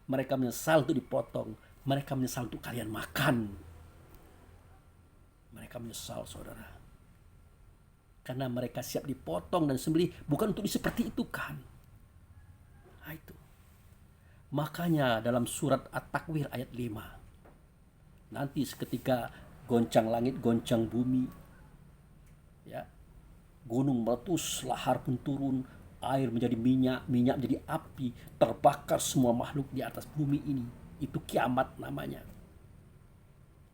Mereka menyesal untuk dipotong. Mereka menyesal untuk kalian makan. Mereka menyesal, saudara. Karena mereka siap dipotong dan disembelih bukan untuk seperti itu kan. Nah, itu. Makanya dalam surat At-Takwir ayat 5. Nanti seketika goncang langit, goncang bumi. Ya. Gunung meletus, lahar pun turun, air menjadi minyak, minyak menjadi api, terbakar semua makhluk di atas bumi ini. Itu kiamat namanya.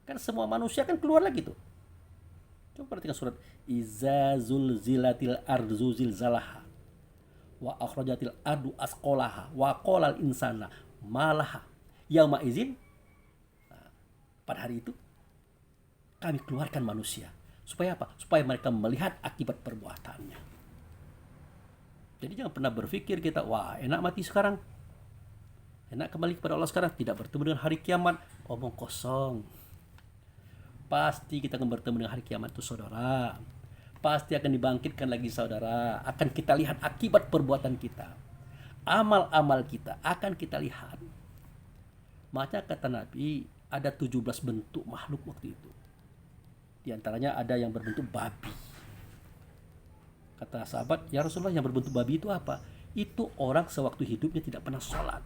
Kan semua manusia kan keluar lagi tuh. Coba perhatikan surat Iza zulzilatil ardu zilzalaha wa akhrajatil ardu asqalaha wa qolal insana malaha yauma izin. Nah, pada hari itu kami keluarkan manusia. Supaya apa? Supaya mereka melihat akibat perbuatannya. Jadi jangan pernah berpikir kita, wah enak mati sekarang, enak kembali kepada Allah sekarang, tidak bertemu dengan hari kiamat. Omong kosong. Pasti kita akan bertemu dengan hari kiamat itu, saudara. Pasti akan dibangkitkan lagi, saudara. Akan kita lihat akibat perbuatan kita. Amal-amal kita akan kita lihat. Makanya kata Nabi, ada 17 bentuk makhluk waktu itu. Di antaranya ada yang berbentuk babi. Kata sahabat, ya Rasulullah, yang berbentuk babi itu apa? Itu orang sewaktu hidupnya tidak pernah sholat.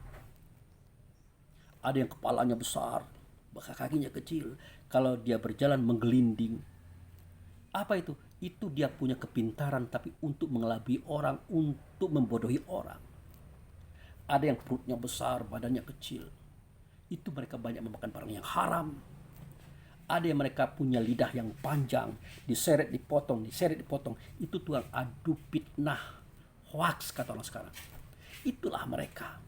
Ada yang kepalanya besar, bahkan kakinya kecil. Kalau dia berjalan menggelinding. Apa itu? Itu dia punya kepintaran tapi untuk mengelabui orang, untuk membodohi orang. Ada yang perutnya besar, badannya kecil. Itu mereka banyak memakan barang yang haram. Ada yang mereka punya lidah yang panjang, diseret, dipotong, diseret, dipotong. Itu tukang adu fitnah, hoax kata orang sekarang. Itulah mereka.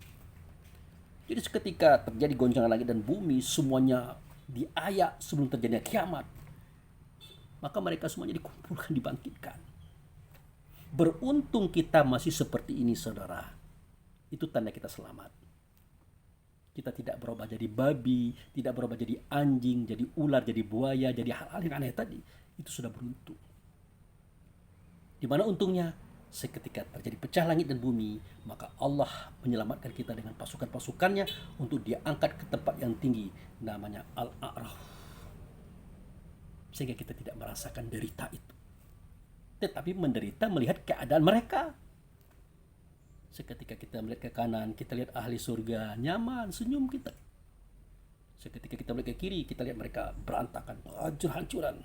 Jadi seketika terjadi goncangan langit dan bumi, semuanya diayak sebelum terjadinya kiamat, maka mereka semuanya dikumpulkan, dibangkitkan. Beruntung kita masih seperti ini, saudara. Itu tanda kita selamat. Kita tidak berubah jadi babi, tidak berubah jadi anjing, jadi ular, jadi buaya, jadi hal-hal yang aneh tadi. Itu sudah beruntung. Di mana untungnya? Seketika terjadi pecah langit dan bumi, maka Allah menyelamatkan kita dengan pasukan-pasukannya untuk dia angkat ke tempat yang tinggi, namanya Al-A'raf. Sehingga kita tidak merasakan derita itu, tetapi menderita melihat keadaan mereka. Seketika kita melihat ke kanan, kita lihat ahli surga, nyaman, senyum kita. Seketika kita melihat ke kiri, kita lihat mereka berantakan, hancur-hancuran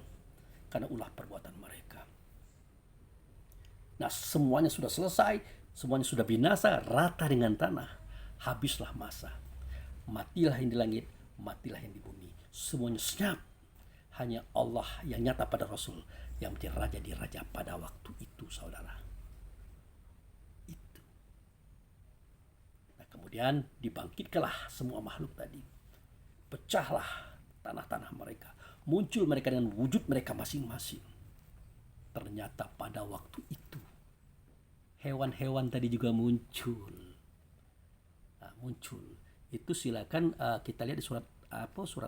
karena ulah perbuatan mereka. Nah, semuanya sudah selesai, semuanya sudah binasa, rata dengan tanah. Habislah masa. Matilah yang di langit, matilah yang di bumi. Semuanya senyap. Hanya Allah yang nyata pada Rasul, yang menjadi raja di raja pada waktu itu, saudara. Itu. Nah, kemudian dibangkitkanlah semua makhluk tadi. Pecahlah tanah-tanah mereka. Muncul mereka dengan wujud mereka masing-masing. Ternyata pada waktu itu hewan-hewan tadi juga muncul. Nah, muncul. Itu silakan kita lihat di surat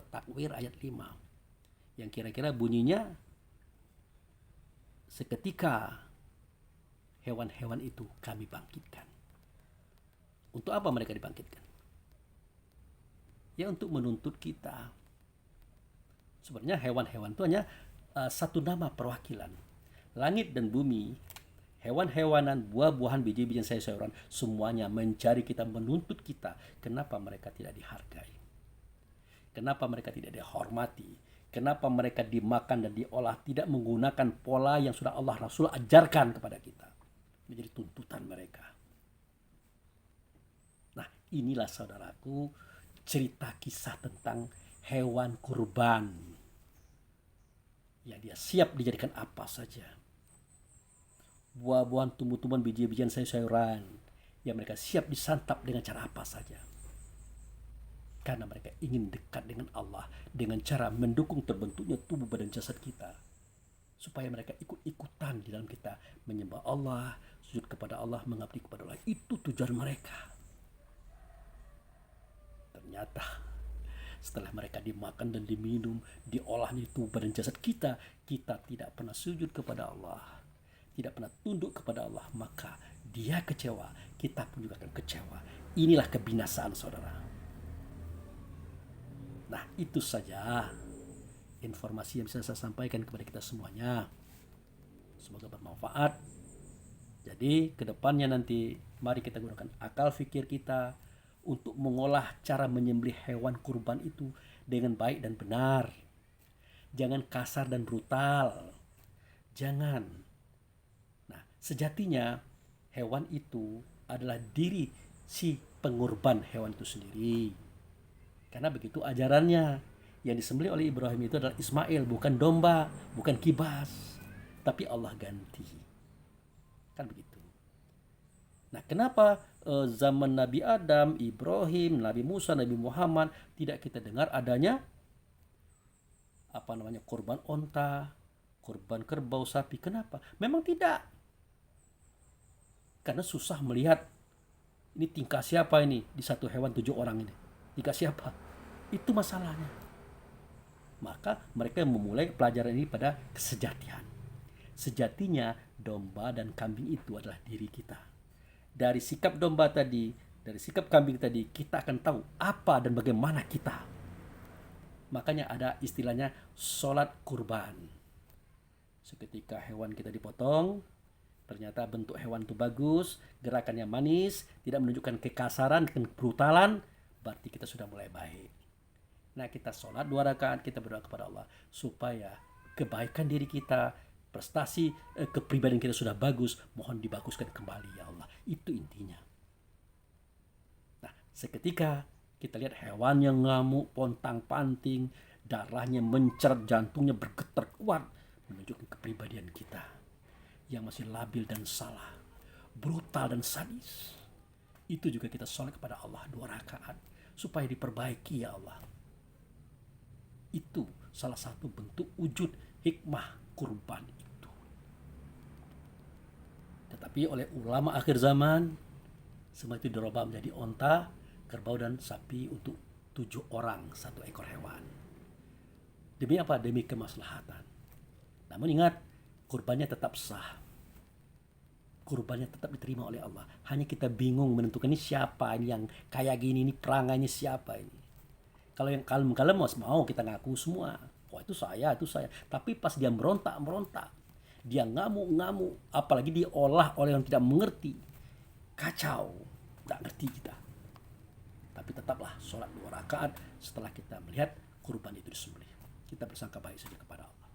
Takwir ayat 5. Yang kira-kira bunyinya, seketika hewan-hewan itu kami bangkitkan. Untuk apa mereka dibangkitkan? Ya, untuk menuntut kita. Sebenarnya hewan-hewan itu hanya satu nama perwakilan. Langit dan bumi, hewan-hewanan, buah-buahan, biji-bijian, sayur-sayuran, semuanya mencari kita, menuntut kita. Kenapa mereka tidak dihargai? Kenapa mereka tidak dihormati? Kenapa mereka dimakan dan diolah tidak menggunakan pola yang sudah Allah Rasul ajarkan kepada kita. Menjadi tuntutan mereka. Nah, inilah saudaraku cerita kisah tentang hewan kurban. Ya, dia siap dijadikan apa saja. Buah-buahan, tumbuh-tumbuhan, biji-bijian, sayur-sayuran yang mereka siap disantap dengan cara apa saja. Karena mereka ingin dekat dengan Allah dengan cara mendukung terbentuknya tubuh badan jasad kita. Supaya mereka ikut-ikutan di dalam kita menyembah Allah, sujud kepada Allah, mengabdi kepada Allah. Itu tujuan mereka. Ternyata setelah mereka dimakan dan diminum, diolah di tubuh badan jasad kita, kita tidak pernah sujud kepada Allah, tidak pernah tunduk kepada Allah, maka dia kecewa, kita pun juga akan kecewa. Inilah kebinasaan, saudara. Nah, itu saja informasi yang bisa saya sampaikan kepada kita semuanya. Semoga bermanfaat. Jadi, kedepannya nanti mari kita gunakan akal fikir kita untuk mengolah cara menyembelih hewan kurban itu dengan baik dan benar. Jangan kasar dan brutal. Jangan. Nah, sejatinya hewan itu adalah diri si pengorban hewan itu sendiri. Karena begitu ajarannya. Yang disembelih oleh Ibrahim itu adalah Ismail, bukan domba, bukan kibas, tapi Allah ganti. Kan begitu. Nah, kenapa zaman Nabi Adam, Ibrahim, Nabi Musa, Nabi Muhammad tidak kita dengar adanya kurban onta, kurban kerbau, sapi? Kenapa? Memang tidak. Karena susah melihat ini tingkah siapa ini di satu hewan 7 orang ini. Tingkah siapa? Itu masalahnya. Maka mereka memulai pelajaran ini pada kesejatian. Sejatinya domba dan kambing itu adalah diri kita. Dari sikap domba tadi, dari sikap kambing tadi, kita akan tahu apa dan bagaimana kita. Makanya ada istilahnya sholat kurban. Seketika hewan kita dipotong, ternyata bentuk hewan itu bagus, gerakannya manis, tidak menunjukkan kekasaran, kebrutalan, berarti kita sudah mulai baik. Nah, kita sholat 2 rakaat, kita berdoa kepada Allah supaya kebaikan diri kita, prestasi kepribadian kita sudah bagus, mohon dibaguskan kembali ya Allah. Itu intinya. Nah, seketika kita lihat hewan yang ngamuk, pontang-panting, darahnya mencer, jantungnya bergetar kuat, menunjukkan kepribadian kita yang masih labil dan salah, brutal dan sadis. Itu juga kita sholat kepada Allah 2 rakaat supaya diperbaiki ya Allah. Itu salah satu bentuk wujud hikmah kurban itu. Tetapi oleh ulama akhir zaman, semua itu dirubah menjadi onta, kerbau dan sapi untuk 7 orang 1 ekor hewan. Demi apa? Demi kemaslahatan. Namun ingat, kurbannya tetap sah. Kurbannya tetap diterima oleh Allah. Hanya kita bingung menentukan ini siapa, ini yang kayak gini, ini perangainya siapa ini. Kalau yang kalem-kalem mau kita ngaku semua. Oh, itu saya. Tapi pas dia merontak, dia ngamuk, apalagi diolah oleh yang tidak mengerti. Kacau, tidak ngerti kita. Tapi tetaplah sholat 2 rakaat setelah kita melihat kurban itu disembelih. Kita bersangka baik saja kepada Allah.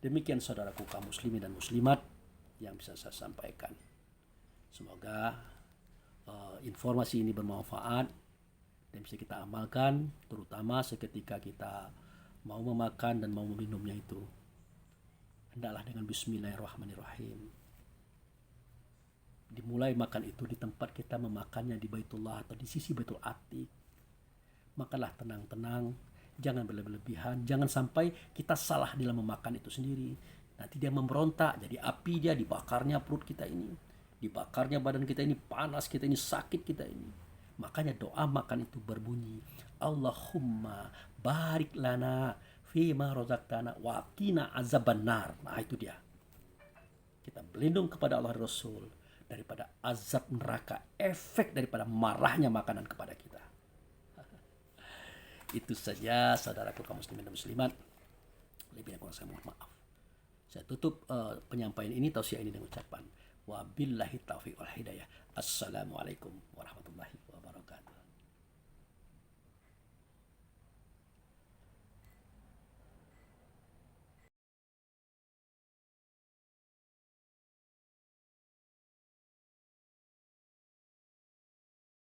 Demikian saudaraku kaum muslimin dan muslimat yang bisa saya sampaikan. Semoga informasi ini bermanfaat dan bisa kita amalkan, terutama seketika kita mau memakan dan mau meminumnya itu. Hendaklah dengan bismillahirrahmanirrahim. Dimulai makan itu di tempat kita memakannya di Baitullah atau di sisi Baitul Atiq. Makanlah tenang-tenang, jangan berlebihan, jangan sampai kita salah dalam memakan itu sendiri. Nanti dia memberontak, jadi api dia, dibakarnya perut kita ini, dibakarnya badan kita ini, panas kita ini, sakit kita ini. Makanya doa makan itu berbunyi, Allahumma barik lana fima rozaqtana wa qina azabannar. Nah, itu dia. Kita berlindung kepada Allah Rasul daripada azab neraka, efek daripada marahnya makanan kepada kita. Itu saja saudaraku kaum muslimin dan muslimat. Lebih kurang saya mohon maaf. Saya tutup penyampaian ini, tausiah ini dengan ucapan wabillahi taufiq wal hidayah. Assalamualaikum warahmatullahi wabarakatuh.